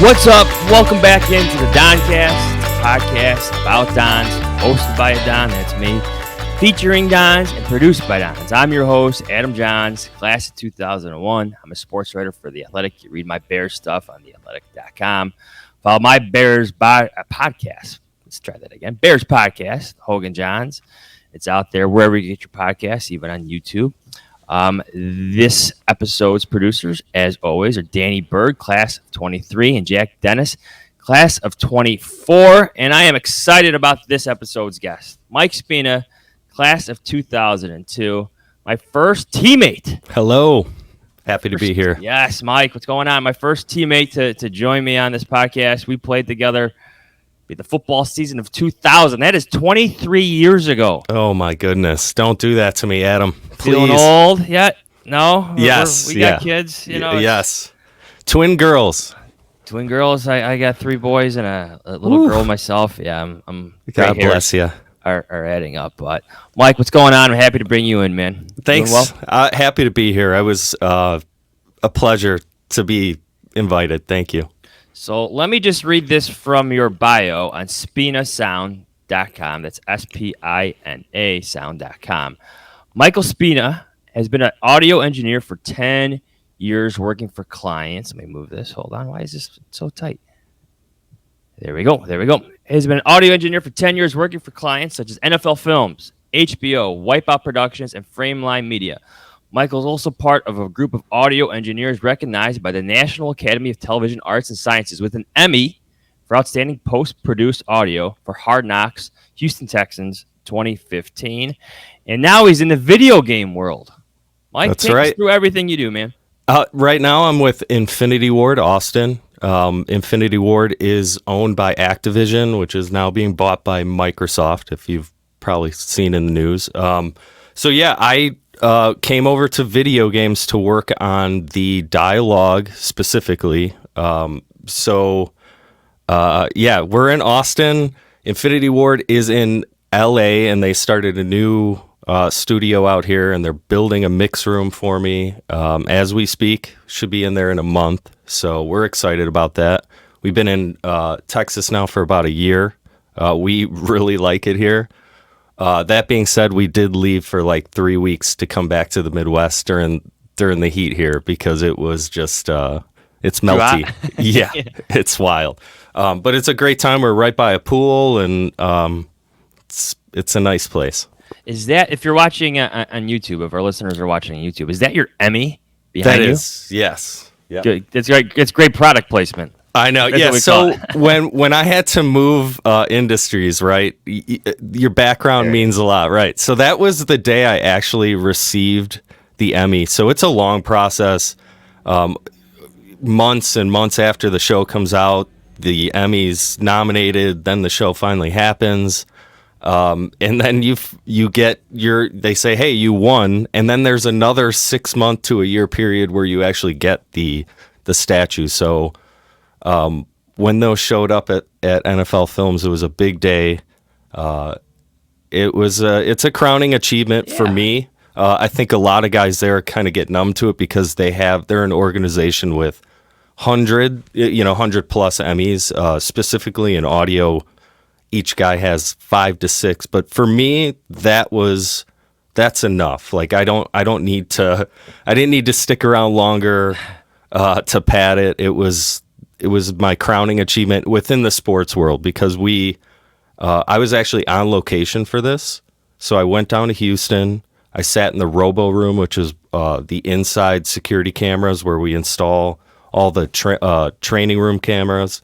What's up? Welcome back into the Doncast, podcast about Dons, hosted by a Don, that's me, featuring Dons and produced by Dons. I'm your host, Adam Jahns, class of 2001. I'm a sports writer for The Athletic. You read my Bears stuff on theathletic.com. Follow my Bears podcast. Let's try that again. Bears podcast, Hogan Johns. It's out there wherever you get your podcasts, even on YouTube. This episode's producers, as always, are Danny Berg, class of 23, and Jack Dennis, class of 24. And I am excited about this episode's guest, Mike Spina, class of 2002, my first teammate. Hello. Happy to be here. Yes, Mike, what's going on? My first teammate to join me on this podcast. We played together the football season of 2000. That is 23 years ago. Oh, my goodness. Don't do that to me, Adam. Please. Feeling old yet? No? Yes. We got kids, you know. Yes. Twin girls. Twin girls. I got 3 boys and a little girl myself. Yeah, I'm God bless you. Are adding up. But, Mike, what's going on? I'm happy to bring you in, man. Thanks. Doing well? Happy to be here. It was a pleasure to be invited. Thank you. So let me just read this from your bio on spinasound.com. That's S-P-I-N-A sound.com. Michael Spina has been an audio engineer for 10 years working for clients. Let me move this. Hold on. Why is this so tight? There we go. Has been an audio engineer for 10 years working for clients such as NFL Films, HBO, Wipeout Productions, and Frameline Media. Michael is also part of a group of audio engineers recognized by the National Academy of Television Arts and Sciences with an Emmy for outstanding post-produced audio for Hard Knocks Houston Texans 2015. And now he's in the video game world. Mike, take us through everything you do, man. Right now I'm with Infinity Ward Austin. Infinity Ward is owned by Activision, which is now being bought by Microsoft, if you've probably seen in the news. I came over to video games to work on the dialogue specifically. We're in Austin. Infinity Ward is in LA, and they started a new studio out here, and they're building a mix room for me as we speak. Should be in there in a month. So we're excited about that. We've been in Texas now for about a year. We really like it here. That being said, we did leave for like 3 weeks to come back to the Midwest during the heat here because it was just it's melty. Yeah, it's wild. But it's a great time. We're right by a pool, and it's a nice place. Is that, if you're watching on YouTube, if our listeners are watching on YouTube, is that your Emmy behind you? That is, yes. Yeah. Good. It's great product placement. I know. That's yeah. So when I had to move industries, right, your background means a lot, right? So that was the day I actually received the Emmy. So it's a long process. Months and months after the show comes out, the Emmy's nominated. Then the show finally happens, and then you get they say, hey, you won, and then there's another 6 month to a year period where you actually get the statue. So. When those showed up at NFL Films, it was a big day. It's a crowning achievement for me. I think a lot of guys there kind of get numb to it because they're an organization with 100 plus Emmys, specifically in audio. Each guy has 5 to 6, but for me, that's enough. Like I didn't need to stick around longer to pad it. It was my crowning achievement within the sports world because I was actually on location for this. So I went down to Houston. I sat in the Robo Room, which is the inside security cameras where we install all the training room cameras.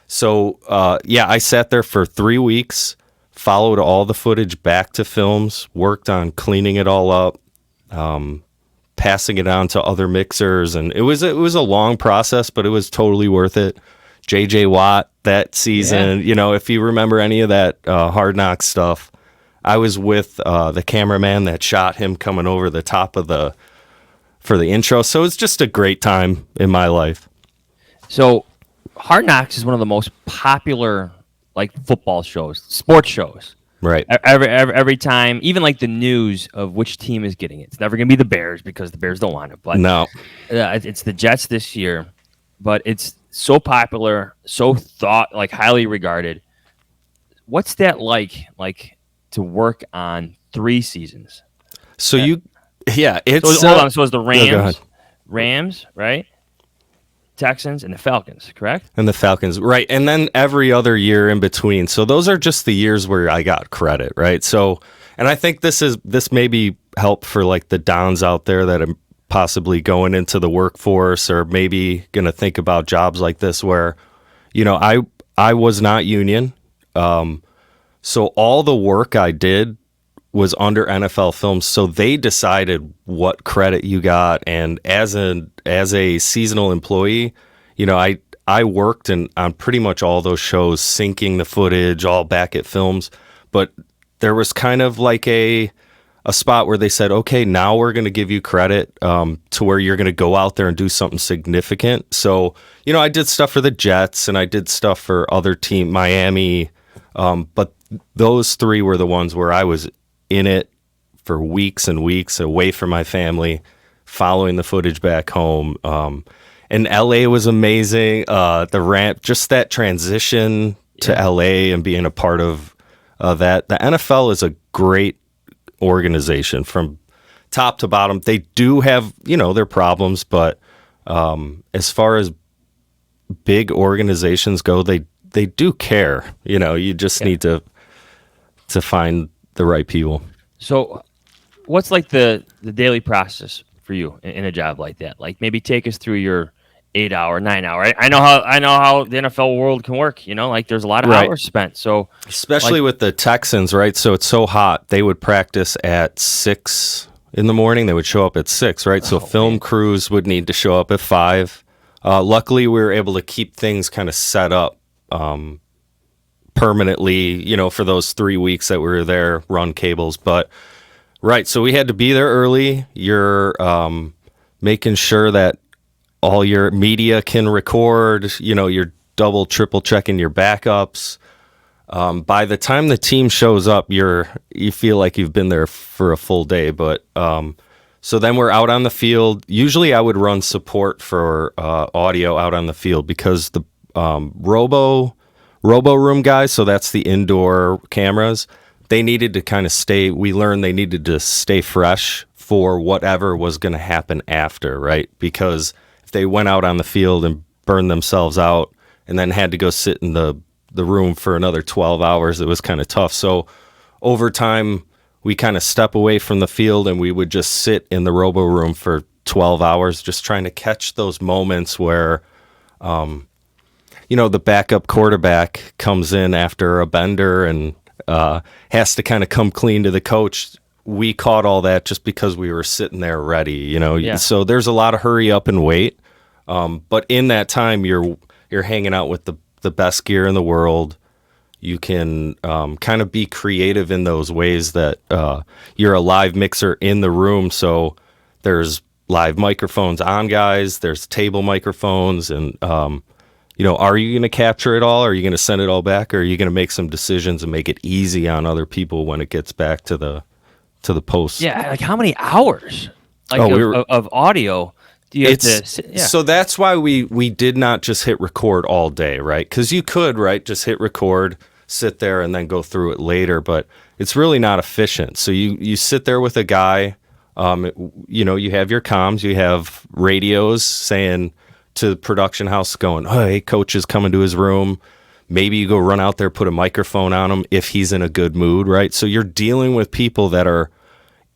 So, I sat there for 3 weeks, followed all the footage back to Films, worked on cleaning it all up, passing it on to other mixers, and it was a long process, but it was totally worth it. J.J. Watt that season, if you remember any of that Hard Knocks stuff, I was with the cameraman that shot him coming over the top of for the intro. So it's just a great time in my life. So Hard Knocks is one of the most popular football shows, sports shows. Right. Every time, even like the news of which team is getting it. It's never going to be the Bears because the Bears don't want it. But no, it's the Jets this year. But it's so popular, so highly regarded. What's that like to work on 3 seasons? So Hold on. So it's the no, go ahead. Rams, right? Texans and the Falcons, correct? And the Falcons, right? And then every other year in between. So those are just the years where I got credit, right? So, and I think this maybe help for like the Dons out there that are possibly going into the workforce or maybe going to think about jobs like this, where, I was not union, so all the work I did was under NFL Films, so they decided what credit you got. And as a seasonal employee, I worked on pretty much all those shows, syncing the footage, all back at Films. But there was kind of like a spot where they said, okay, now we're going to give you credit to where you're going to go out there and do something significant. So, I did stuff for the Jets and I did stuff for other team, Miami, but those 3 were the ones where I was in it for weeks and weeks away from my family, following the footage back home. And LA was amazing. The ramp, just that transition to LA and being a part of that. The NFL is a great organization from top to bottom. They do have, their problems, but as far as big organizations go, they do care. You just need to find the right people. So what's like the daily process for you in a job like that? Like maybe take us through your 8-hour, 9-hour. I know how the NFL world can work, like there's a lot of hours spent. So especially with the Texans, right? So it's so hot. They would practice at 6 in the morning. They would show up at 6, right? So film crews would need to show up at 5. Luckily we were able to keep things kind of set up permanently, for those 3 weeks that we were there, run cables. But right, so we had to be there early. You're making sure that all your media can record, you're double, triple checking your backups. By the time the team shows up, you feel like you've been there for a full day. But so then we're out on the field. Usually I would run support for audio out on the field because the Robo room guys, so that's the indoor cameras, they needed to kind of we learned they needed to stay fresh for whatever was going to happen after, right? Because if they went out on the field and burned themselves out and then had to go sit in the room for another 12 hours, it was kind of tough. So over time, we kind of step away from the field and we would just sit in the robo room for 12 hours, just trying to catch those moments where, the backup quarterback comes in after a bender and has to kind of come clean to the coach. We caught all that just because we were sitting there ready, So there's a lot of hurry up and wait. But in that time, you're hanging out with the best gear in the world. You can kind of be creative in those ways that you're a live mixer in the room. So there's live microphones on guys, there's table microphones, and are you going to capture it all? Or are you going to send it all back? Or are you going to make some decisions and make it easy on other people when it gets back to the post? Yeah, like how many hours of audio do you have to? Yeah. So that's why we did not just hit record all day, right? Because you could, right, just hit record, sit there, and then go through it later. But it's really not efficient. So you sit there with a guy. You have your comms, you have radios saying to the production house going, hey, coach is coming to his room. Maybe you go run out there, put a microphone on him if he's in a good mood, right? So you're dealing with people that are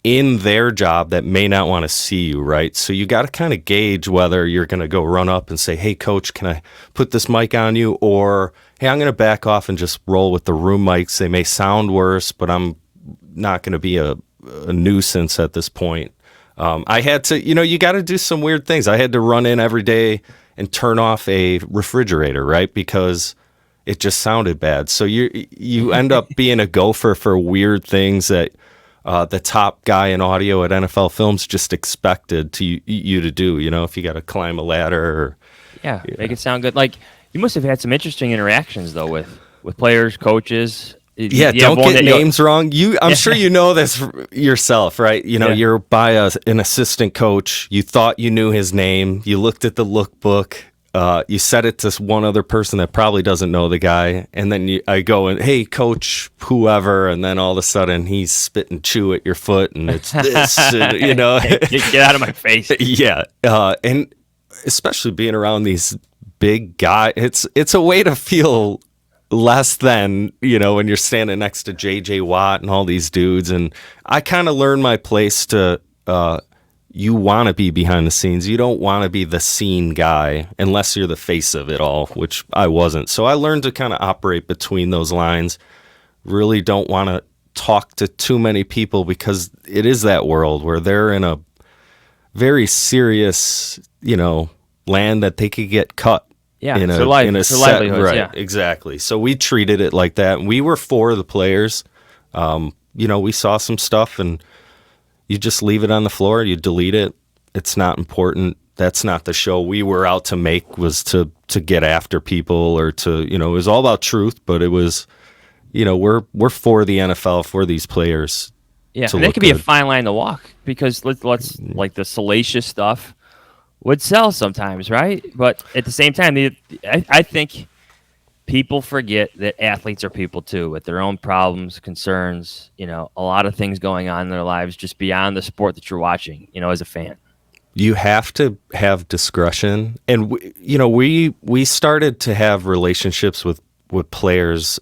in their job that may not want to see you, right? So you got to kind of gauge whether you're going to go run up and say, hey, coach, can I put this mic on you? Or, hey, I'm going to back off and just roll with the room mics. They may sound worse, but I'm not going to be a nuisance at this point. I had to, you got to do some weird things. I had to run in every day and turn off a refrigerator, right? Because it just sounded bad. So you end up being a gopher for weird things that the top guy in audio at NFL Films just expected you to do. If you got to climb a ladder. Or, make it sound good. Like you must have had some interesting interactions though with players, coaches. Yeah, don't get names wrong. I'm sure you know this yourself, right? You're by an assistant coach. You thought you knew his name. You looked at the lookbook. you set it to one other person that probably doesn't know the guy, and then I go and, hey, coach, whoever, and then all of a sudden he's spit and chew at your foot, and it's this, and, Get out of my face. Yeah, and especially being around these big guys, it's a way to feel less than, when you're standing next to J.J. Watt and all these dudes, and I kind of learned my place to. You want to be behind the scenes. You don't want to be the scene guy unless you're the face of it all, which I wasn't. So I learned to kind of operate between those lines. Really don't want to talk to too many people because it is that world where they're in a very serious, land that they could get cut. Yeah, in a livelihood, right, yeah. Exactly. So we treated it like that. We were for the players. We saw some stuff and you just leave it on the floor. You delete it. It's not important. That's not the show we were out to make, was to get after people or to, it was all about truth, but it was, we're for the NFL, for these players. Yeah, and that could be a fine line to walk because let's like the salacious stuff would sell sometimes, right? But at the same time, I think people forget that athletes are people too, with their own problems, concerns, a lot of things going on in their lives just beyond the sport that you're watching, as a fan. You have to have discretion. And, we started to have relationships with players.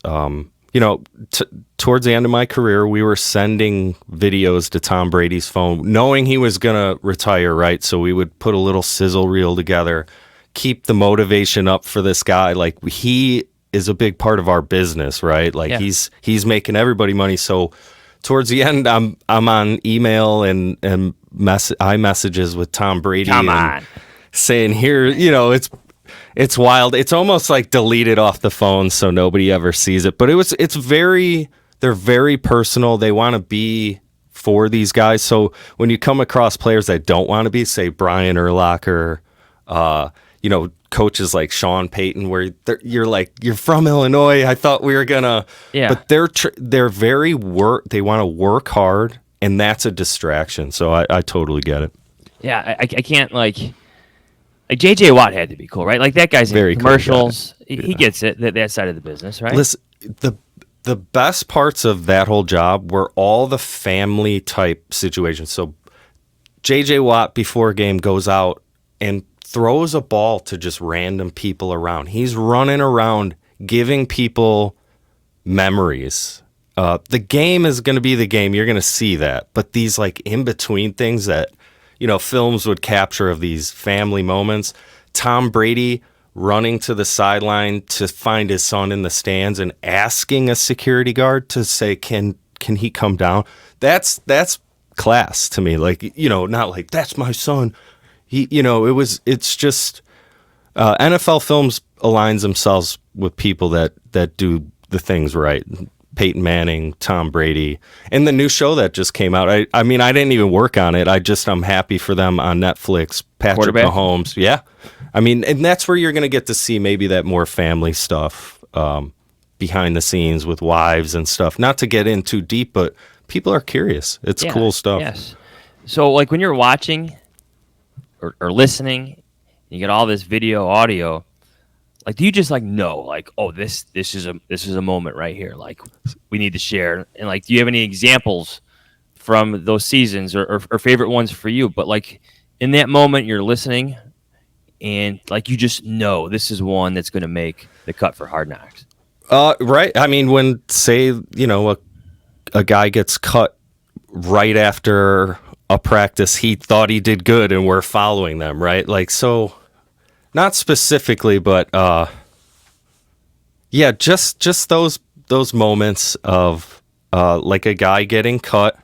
Towards the end of my career, we were sending videos to Tom Brady's phone, knowing he was going to retire, right? So we would put a little sizzle reel together, keep the motivation up for this guy. Like, he is a big part of our business, right? Like, he's making everybody money. So towards the end, I'm on email and iMessages with Tom Brady. Come on. Saying here, it's wild. It's almost like deleted off the phone so nobody ever sees it. But they're very personal. They want to be for these guys. So when you come across players that don't want to be, say Brian Urlacher, coaches like Sean Payton, where you're like, you're from Illinois. I thought we were gonna, but they're very they want to work hard, and that's a distraction. So I totally get it. Yeah, I can't like J.J. Watt had to be cool, right? Like that guy's Very in commercials. Cool guy. He gets it, that side of the business, right? Listen, the best parts of that whole job were all the family type situations. So J.J. Watt before a game goes out and throws a ball to just random people around. He's running around giving people memories. The game is going to be the game. You're going to see that. But these like in between things that, films would capture of these family moments. Tom Brady running to the sideline to find his son in the stands and asking a security guard to say, can he come down? That's class to me. Like, not like, that's my son. It's just NFL films aligns themselves with people that do the things right. Peyton Manning, Tom Brady, and the new show that just came out. I mean, I didn't even work on it. I'm happy for them on Netflix. Patrick Mahomes. Yeah. I mean, and that's where you're going to get to see maybe that more family stuff behind the scenes with wives and stuff. Not to get in too deep, but people are curious. It's cool stuff. Yes. So like when you're watching or listening, you get all this video, audio. Like, do you just like know, like, oh, this is a moment right here, like we need to share, and like, do you have any examples from those seasons or favorite ones for you? But like in that moment, you're listening, and like you just know this is one that's going to make the cut for Hard Knocks. Right. I mean, when say a guy gets cut right after a practice, he thought he did good, and we're following them, right? Like so. Not specifically, but just those moments of like a guy getting cut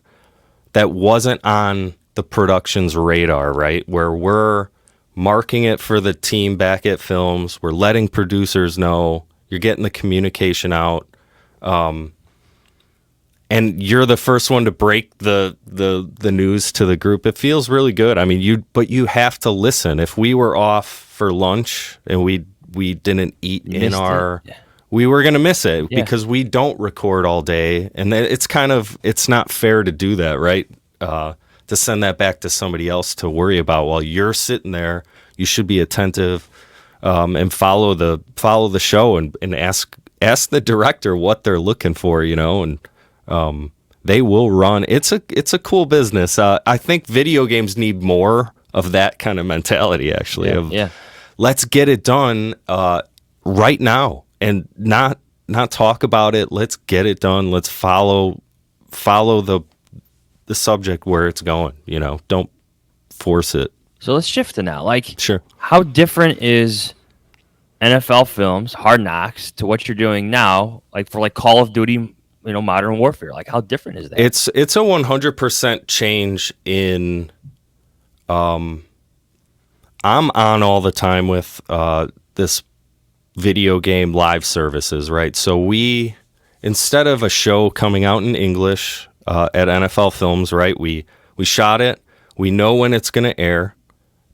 that wasn't on the production's radar, right? Where we're marking it for the team back at Films, we're letting producers know, you're getting the communication out, and you're the first one to break the news to the group. It feels really good. I mean, but you have to listen. If we were off for lunch and we didn't eat we were going to miss it because we don't record all day, and it's not fair to do that, right? To send that back to somebody else to worry about while you're sitting there. You should be attentive. and follow the show and ask the director what they're looking for, and they will run. It's a cool business. I think video games need more of that kind of mentality, actually. Let's get it done right now and not talk about it. Let's get it done. Let's follow the subject where it's going. Don't force it. So let's shift to now. Sure. How different is NFL films, Hard Knocks, to what you're doing now? For Call of Duty, Modern Warfare. How different is that? It's a 100% change in. I'm on all the time with this video game live services, right? So we, instead of a show coming out in English at NFL Films, right? We shot it. We know when it's going to air,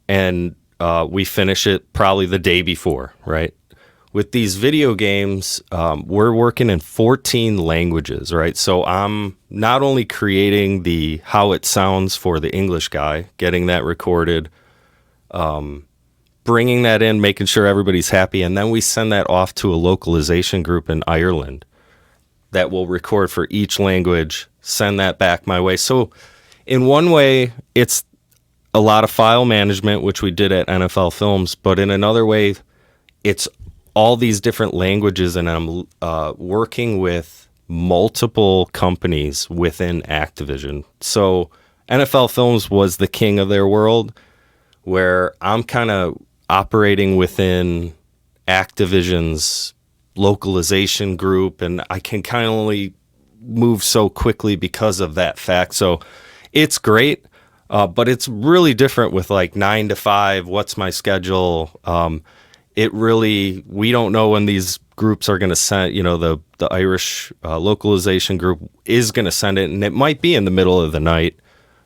and we finish it probably the day before, right? With these video games, we're working in 14 languages, right? So I'm not only creating how it sounds for the English guy, getting that recorded, bringing that in, making sure everybody's happy, and then we send that off to a localization group in Ireland that will record for each language, send that back my way. So in one way, it's a lot of file management, which we did at NFL Films, but in another way, it's all these different languages, and I'm working with multiple companies within Activision. So NFL Films was the king of their world, where I'm kind of operating within Activision's localization group, and I can kind of only move so quickly because of that fact. So it's great, but it's really different with 9 to 5. What's my schedule? We don't know when these groups are going to send, the Irish localization group is going to send it, and it might be in the middle of the night.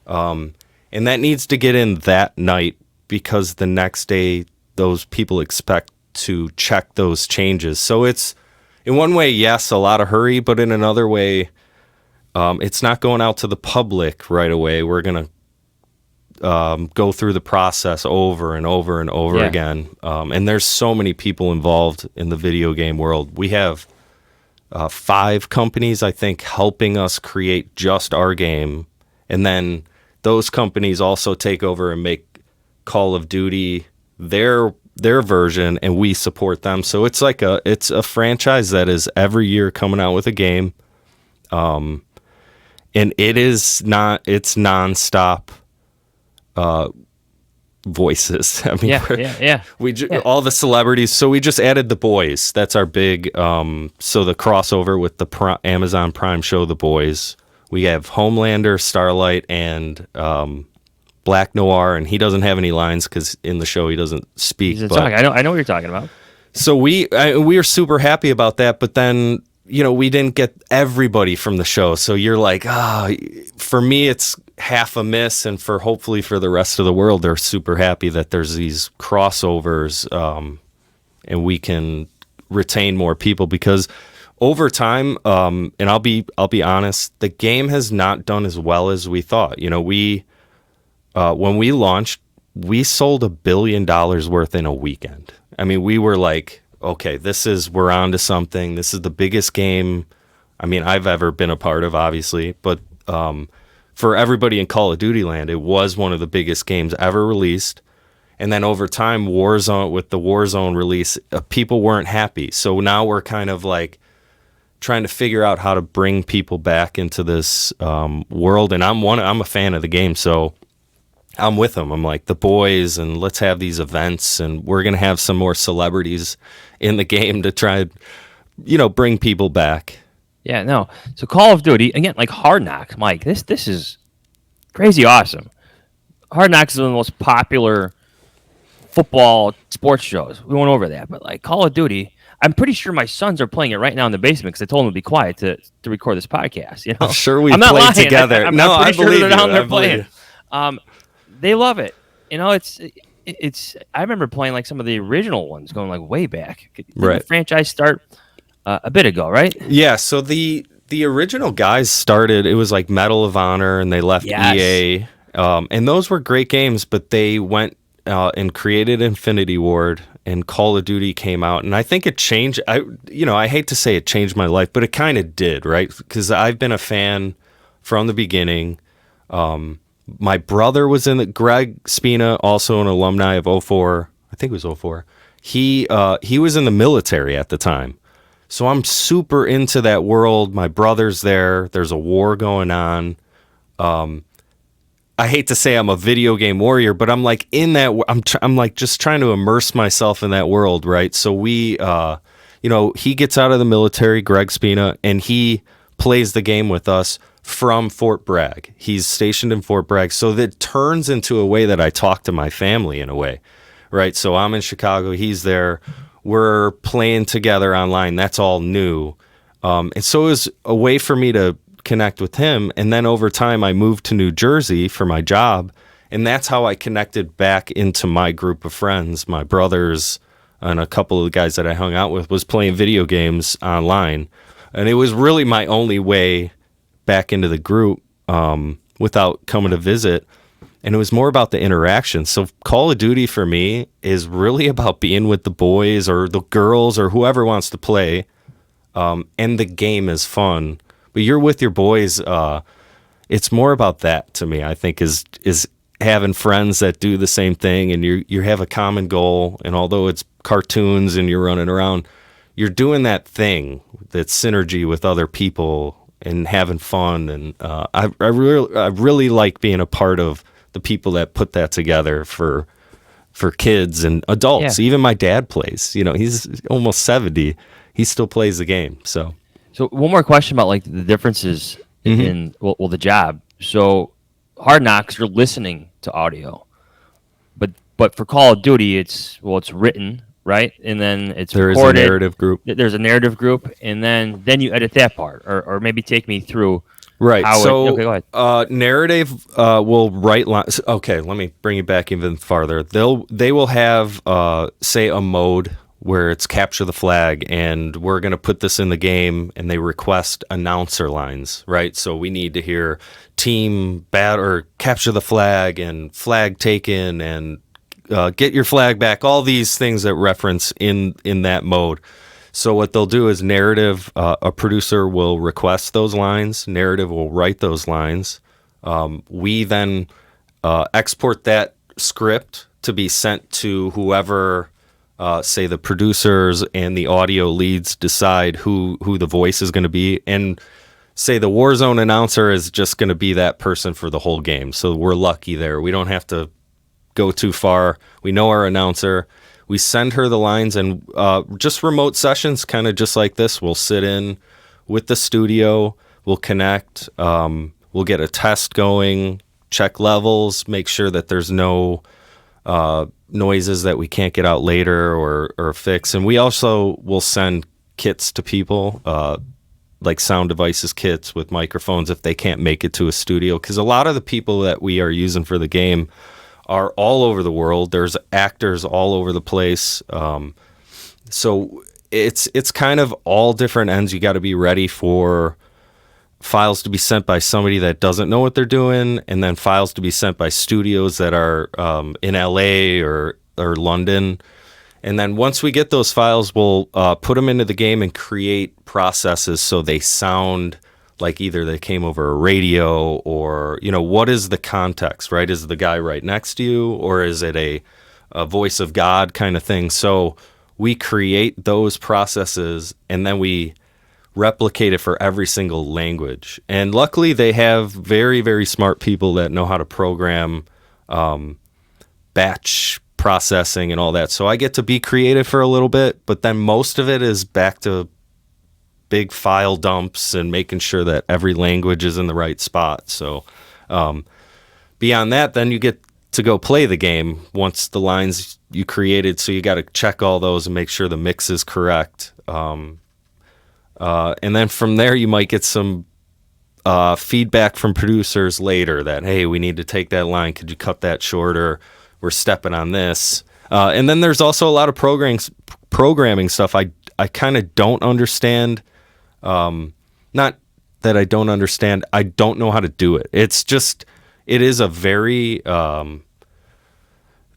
And that needs to get in that night, because the next day those people expect to check those changes. So it's, in one way, yes, a lot of hurry, but in another way, it's not going out to the public right away. We're going to go through the process over and over and over again. And there's so many people involved in the video game world. We have 5 companies, I think, helping us create just our game. And then those companies also take over and make Call of Duty their version, and we support them. So it's it's a franchise that is every year coming out with a game. And it's nonstop voices. I mean, all the celebrities. So we just added The Boys. That's our big, so the crossover with the Amazon Prime show, The Boys. We have Homelander, Starlight, and Black Noir, and he doesn't have any lines because in the show he doesn't speak. I know what you're talking about. So we are super happy about that, but then we didn't get everybody from the show. So you're like, for me it's half a miss, and hopefully for the rest of the world, they're super happy that there's these crossovers, and we can retain more people, because over time, and I'll be honest, the game has not done as well as we thought. When we launched, we sold $1 billion worth in a weekend. I mean, we were like, okay, we're on to something. This is the biggest game, I've ever been a part of, obviously. But for everybody in Call of Duty land, it was one of the biggest games ever released. And then over time, with the Warzone release, people weren't happy. So now we're kind of trying to figure out how to bring people back into this world. And I'm a fan of the game, so I'm with them. I'm like, The Boys, and let's have these events, and we're going to have some more celebrities in the game to try, bring people back. Yeah, no. So Call of Duty, again, Hard Knocks, Mike, this is crazy awesome. Hard Knocks is one of the most popular football sports shows. We went over that, but Call of Duty, I'm pretty sure my sons are playing it right now in the basement because I told them to be quiet to record this podcast. I'm sure we played together. I believe they're down there playing. They love it. It's. I remember playing some of the original ones, going way back. Did the franchise start a bit ago, right? Yeah. So the original guys started. It was Medal of Honor, and they left EA. And those were great games, but they went and created Infinity Ward, and Call of Duty came out, and I think it changed. I hate to say it changed my life, but it kind of did, right? Because I've been a fan from the beginning. My brother was in Greg Spina, also an alumni of '04. I think it was '04. He was in the military at the time. So I'm super into that world. My brother's there. There's a war going on. I hate to say I'm a video game warrior, but I'm like in that. I'm like just trying to immerse myself in that world, right? So we, he gets out of the military, Greg Spina, and he plays the game with us from Fort Bragg. He's stationed in Fort Bragg, so that turns into a way that I talk to my family in a way, right? So I'm in Chicago, he's there. We're playing together online. That's all new. And so it was a way for me to connect with him. And then over time, I moved to New Jersey for my job. And that's how I connected back into my group of friends. My brothers and a couple of the guys that I hung out with was playing video games online. And it was really my only way back into the group without coming to visit. And it was more about the interaction. So Call of Duty for me is really about being with the boys or the girls or whoever wants to play. And the game is fun. But you're with your boys. It's more about that to me, I think, is having friends that do the same thing and you have a common goal. And although it's cartoons and you're running around, you're doing that thing, that synergy with other people and having fun. And I really like being a part of the people that put that together for kids and adults. Yeah. Even my dad plays. He's almost 70. He still plays the game. So one more question about like the differences in the job. So Hard Knocks, you're listening to audio, but for Call of Duty, it's written, right? And then it's recorded. There's a narrative group. There's a narrative group, and then you edit that part, or maybe take me through. Right. Okay, go ahead. Narrative will write lines. Okay, let me bring you back even farther. They will have say a mode where it's capture the flag, and we're going to put this in the game, and they request announcer lines, right? So we need to hear team bat or capture the flag and flag taken and get your flag back. All these things that reference in that mode. So what they'll do is narrative, a producer will request those lines. Narrative will write those lines. We then export that script to be sent to whoever, say the producers and the audio leads decide who the voice is going to be. And say the Warzone announcer is just going to be that person for the whole game. So we're lucky there. We don't have to go too far. We know our announcer. We send her the lines, and just remote sessions, kind of just like this. We'll sit in with the studio. We'll connect. We'll get a test going, check levels, make sure that there's no noises that we can't get out later or fix. And we also will send kits to people, like sound devices kits with microphones if they can't make it to a studio. Because a lot of the people that we are using for the game are all over the world. There's actors all over the place. So it's kind of all different ends. You got to be ready for files to be sent by somebody that doesn't know what they're doing, and then files to be sent by studios that are in LA or London. And then once we get those files, we'll put them into the game and create processes so they sound like either they came over a radio or, what is the context, right? Is the guy right next to you, or is it a voice of God kind of thing? So we create those processes and then we replicate it for every single language. And luckily they have very, very smart people that know how to program batch processing and all that. So I get to be creative for a little bit, but then most of it is back to big file dumps and making sure that every language is in the right spot. So beyond that, then you get to go play the game once the lines you created. So you got to check all those and make sure the mix is correct. And then from there, you might get some feedback from producers later that, hey, we need to take that line. Could you cut that shorter? We're stepping on this. And then there's also a lot of programming stuff I kind of don't understand. Not that I don't understand. I don't know how to do it. It's just, it is a very,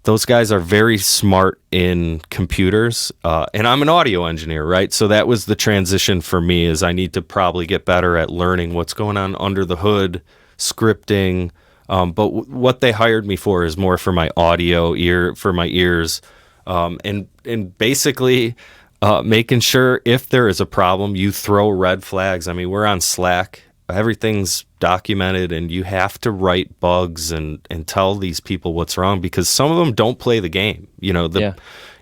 those guys are very smart in computers, and I'm an audio engineer, right? So that was the transition for me, is I need to probably get better at learning what's going on under the hood, scripting. But what they hired me for is more for my for my ears, and basically making sure if there is a problem, you throw red flags. I mean, we're on Slack. Everything's documented, and you have to write bugs and tell these people what's wrong, because some of them don't play the game. You know,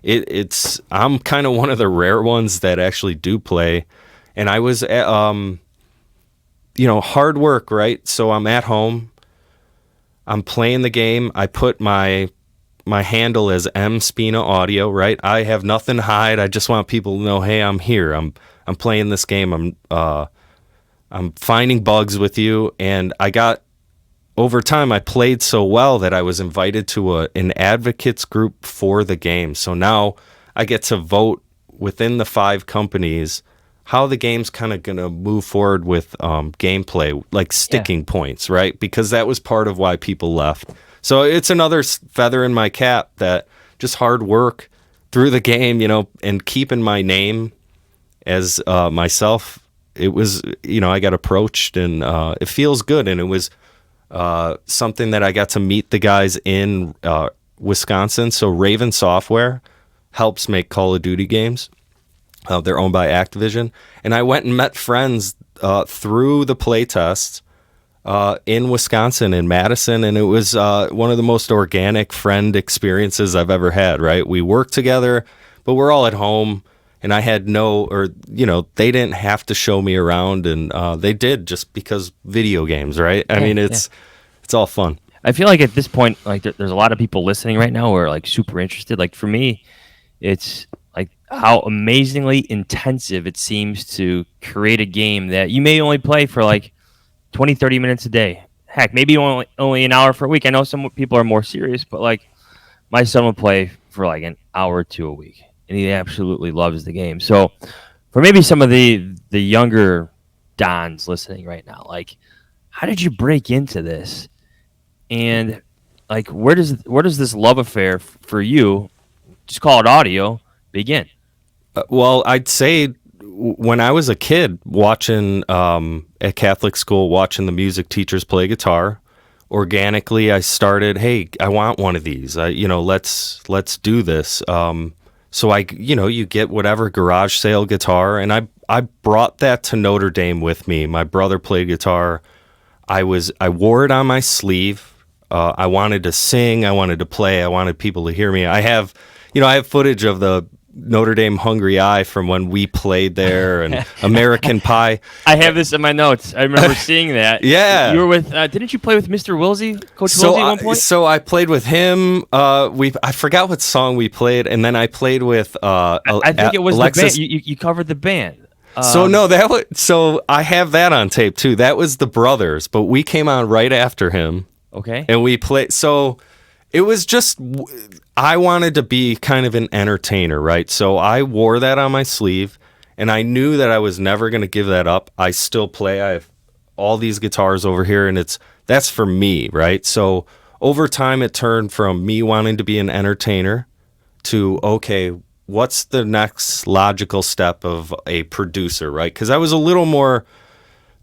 it's I'm kind of one of the rare ones that actually do play, and I was hard work, right? So I'm at home, I'm playing the game. I put my handle as M Spina Audio, right? I have nothing to hide. I just want people to know, hey, I'm here. I'm playing this game. I'm finding bugs with you, and over time, I played so well that I was invited to an advocates group for the game. So now I get to vote within the 5 companies how the game's kind of going to move forward with gameplay, like sticking points, right? Because that was part of why people left. So it's another feather in my cap, that just hard work through the game, and keeping my name as myself. It was, I got approached, and it feels good. And it was something that I got to meet the guys in Wisconsin. So Raven Software helps make Call of Duty games. They're owned by Activision. And I went and met friends through the playtests in Wisconsin, in Madison. And it was one of the most organic friend experiences I've ever had, right? We worked together, but we're all at home. And I had they didn't have to show me around, and they did, just because video games, right? I mean, it's all fun. I feel like at this point, like there's a lot of people listening right now who are like super interested. Like for me, it's like how amazingly intensive it seems to create a game that you may only play for like 20, 30 minutes a day. Heck, maybe only an hour for a week. I know some people are more serious, but like my son will play for like an hour or 2 a week, and he absolutely loves the game. So for maybe some of the younger Dons listening right now, like, how did you break into this? And like, where does this love affair for you, just call it audio, begin? Well, I'd say when I was a kid watching at Catholic school, watching the music teachers play guitar, organically I started, hey, I want one of these. Let's do this. So you get whatever garage sale guitar, and I brought that to Notre Dame with me. My brother played guitar. I wore it on my sleeve. I wanted to sing. I wanted to play. I wanted people to hear me. I have footage of the Notre Dame Hungry Eye from when we played there, and American Pie. I have this in my notes. I remember seeing that. Yeah. You were with, didn't you play with Mr. Wilsey, Coach Wilsey at one point? So I played with him. I forgot what song we played, and then I played with I think it was Alexis. the band. You covered the band. So I have that on tape too. That was the brothers, but we came on right after him. Okay. And we played. So it was just, I wanted to be kind of an entertainer, right? So I wore that on my sleeve, and I knew that I was never going to give that up. I still play. I have all these guitars over here, and that's for me, right? So over time, it turned from me wanting to be an entertainer to, okay, what's the next logical step of a producer, right? Because I was a little more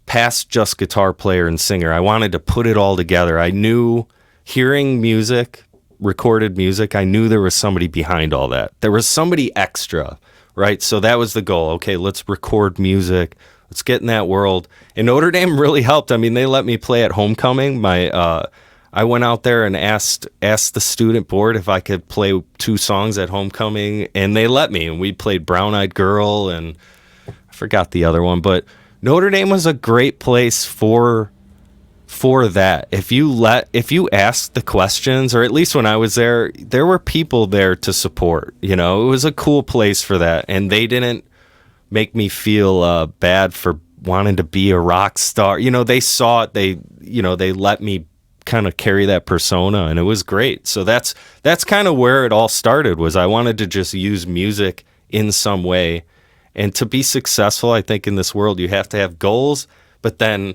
past just guitar player and singer. I wanted to put it all together. I knew, hearing music, recorded music, I knew there was somebody behind all that. There was somebody extra, right? So that was the goal. Okay, let's record music. Let's get in that world. And Notre Dame really helped. I mean, they let me play at homecoming. I went out there and asked the student board if I could play 2 songs at homecoming, and they let me. And we played Brown Eyed Girl, and I forgot the other one. But Notre Dame was a great place for that. If you asked the questions, or at least when I was there were people there to support. It was a cool place for that, and they didn't make me feel bad for wanting to be a rock star. They saw it. They let me kind of carry that persona, and it was great. So that's kind of where it all started. Was I wanted to just use music in some way, and to be successful, I think in this world you have to have goals, but then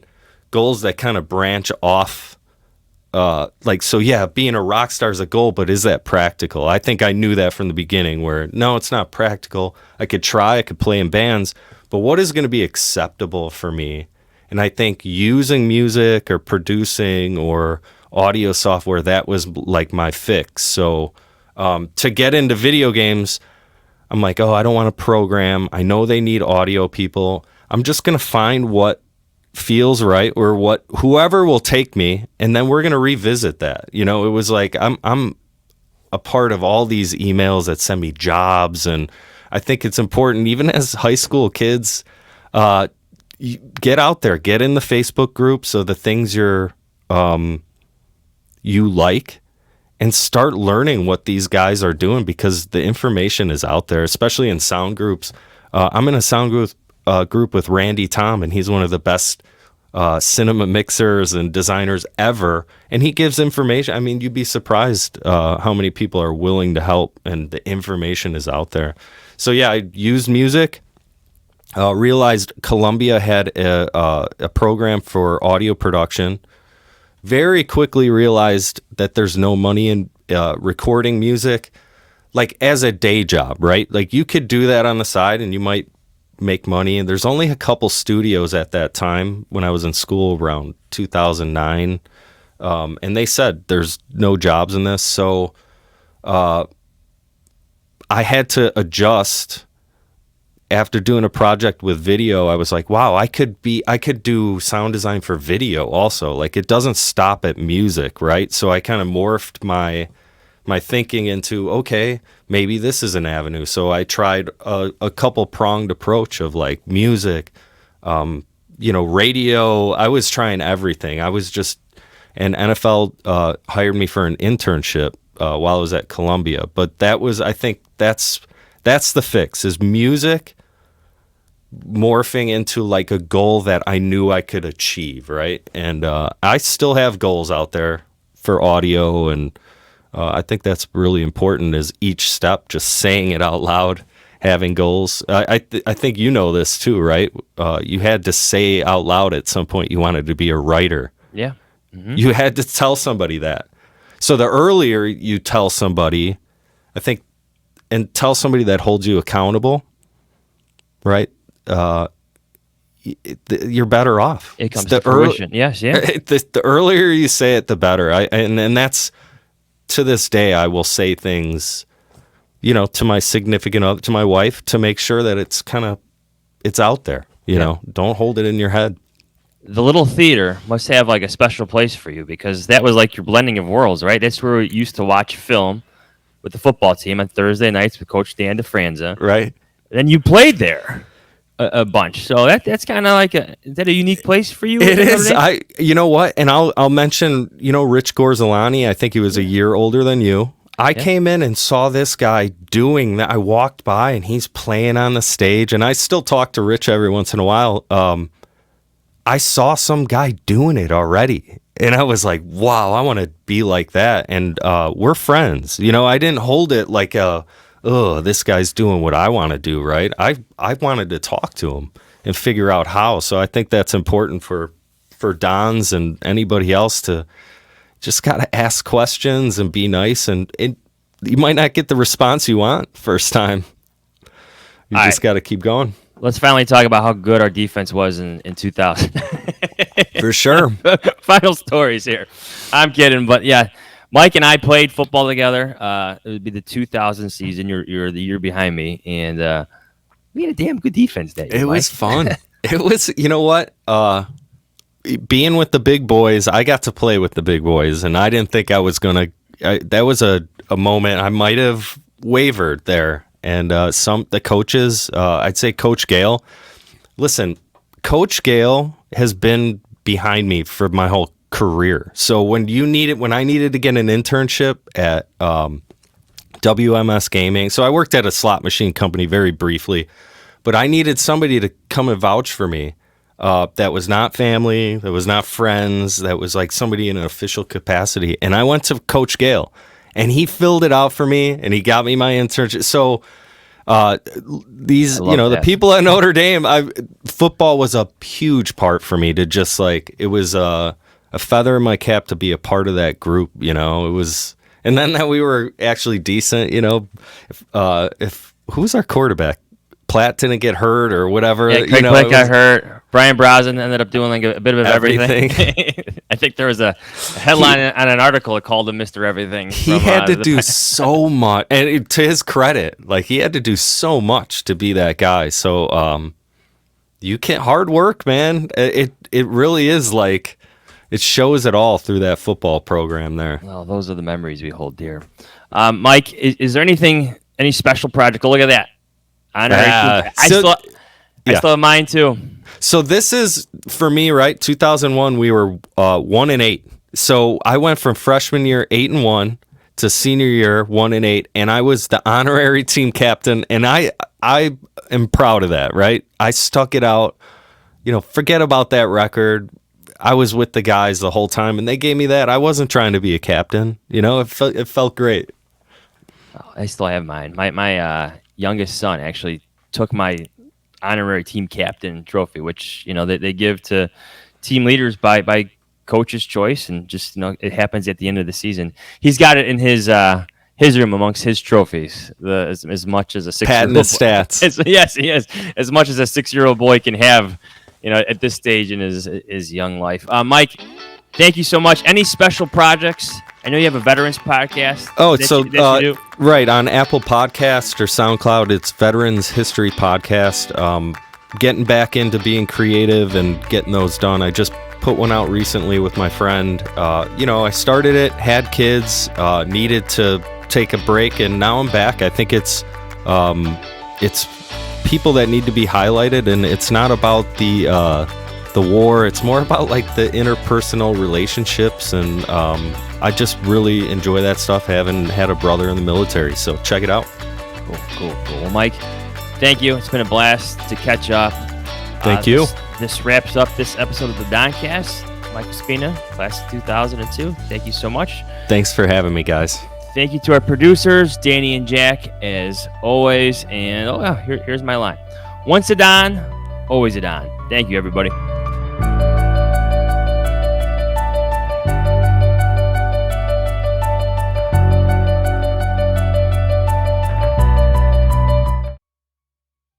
goals that kind of branch off being a rock star is a goal, but is that practical? I think I knew that from the beginning, where no, it's not practical. I could try, I could play in bands, but what is going to be acceptable for me? And I think using music or producing or audio software, that was like my fix. So to get into video games, I'm like, oh, I don't want to program. I know they need audio people. I'm just going to find what feels right, or what whoever will take me, and then we're going to revisit that. It was like I'm a part of all these emails that send me jobs, and I think it's important, even as high school kids, you get out there, get in the Facebook groups of the things you like, and start learning what these guys are doing, because the information is out there, especially in sound groups. I'm in a sound group with Randy Tom, and he's one of the best cinema mixers and designers ever, and he gives information. I mean, you'd be surprised how many people are willing to help, and the information is out there. So yeah, I used music. Realized Columbia had a program for audio production. Very quickly realized that there's no money in recording music, like as a day job, right? Like you could do that on the side and you might make money. And there's only a couple studios at that time when I was in school around 2009. And they said there's no jobs in this. So I had to adjust. After doing a project with video, I was like, wow, I could do sound design for video also. Like it doesn't stop at music, right? So I kind of morphed my thinking into, okay, maybe this is an avenue. So I tried a couple pronged approach of like music, radio. I was trying everything. And NFL hired me for an internship while I was at Columbia. But I think that's the fix, is music morphing into like a goal that I knew I could achieve, right? And I still have goals out there for audio, and I think that's really important, is each step, just saying it out loud, having goals. I think you know this too, right? You had to say out loud at some point you wanted to be a writer. Yeah. Mm-hmm. You had to tell somebody that. So the earlier you tell somebody, I think, and tell somebody that holds you accountable, right? You're better off. It comes to fruition. Yes, yeah. The earlier you say it, the better. And that's, to this day, I will say things, to my significant other, to my wife, to make sure that it's out there. Don't hold it in your head. The Little Theater must have like a special place for you, because that was like your blending of worlds, right? That's where we used to watch film with the football team on Thursday nights with Coach Dan DeFranza. Right. And then you played there a bunch. So that's kind of like is that a unique place for you? It is. You know what? And I'll mention, Rich Gorzolani. I think he was a year older than you. I came in and saw this guy doing that. I walked by and he's playing on the stage, and I still talk to Rich every once in a while. I saw some guy doing it already, and I was like, wow, I want to be like that. And we're friends. I didn't hold it like this guy's doing what I want to do, right? I wanted to talk to him and figure out how. So I think that's important for Dons and anybody else, to just got to ask questions and be nice. And you might not get the response you want first time. You just got to keep going. Let's finally talk about how good our defense was in 2000. For sure. Final stories here. I'm kidding, but yeah. Mike and I played football together. It would be the 2000 season. You're the year behind me, and we had a damn good defense that year. It was fun. It was, what? Being with the big boys, I got to play with the big boys, and I didn't think I was going to. That was a moment I might have wavered there. And the coaches, I'd say Coach Gale. Listen, Coach Gale has been behind me for my whole career. So when I needed to get an internship at WMS Gaming, so I worked at a slot machine company very briefly, but I needed somebody to come and vouch for me. That was not family, that was not friends, that was like somebody in an official capacity. And I went to Coach Gale, and he filled it out for me, and he got me my internship. So the people at Notre Dame, football was a huge part for me, to just like, it was a feather in my cap to be a part of that group. It was, and then that we were actually decent. If who was our quarterback? Platt didn't get hurt or whatever. Yeah, Craig Platt got hurt. Brian Brosnan ended up doing like a bit of everything. I think there was a headline on an article that called him Mr. Everything. He had to do so much, and to his credit, like he had to do so much to be that guy. So you can't hard work, man. It really is like it shows it all through that football program there. Well, those are the memories we hold dear. Mike, is there any special project? Oh, look at that. I still have mine too. So this is for me, right? 2001, we were 1-8. So I went from freshman year 8-1 to senior year 1-8, and I was the honorary team captain. And I am proud of that, right? I stuck it out. Forget about that record. I was with the guys the whole time, and they gave me that. I wasn't trying to be a captain. It felt great. Oh, I still have mine. My youngest son actually took my honorary team captain trophy, which they give to team leaders by coach's choice, and just it happens at the end of the season. He's got it in his room amongst his trophies. As much as a 6-year-old patented stats. Yes, he has as much as a 6-year-old boy can have. At this stage in his young life. Mike, thank you so much. Any special projects? I know you have a veterans podcast. You do. Right, on Apple Podcast or SoundCloud, it's Veterans History Podcast. Getting back into being creative and getting those done. I just put one out recently with my friend. I started it, had kids, needed to take a break, and now I'm back. I think it's people that need to be highlighted, and it's not about the war. It's more about like the interpersonal relationships, and I just really enjoy that stuff, having had a brother in the military. So check it out. Cool. Well, Mike, thank you. It's been a blast to catch up. Thank you. This wraps up this episode of the Doncast. Michael Spina, class of 2002. Thank you so much. Thanks for having me, guys. Thank you to our producers, Danny and Jack, as always. And here's my line. Once a Don, always a Don. Thank you, everybody.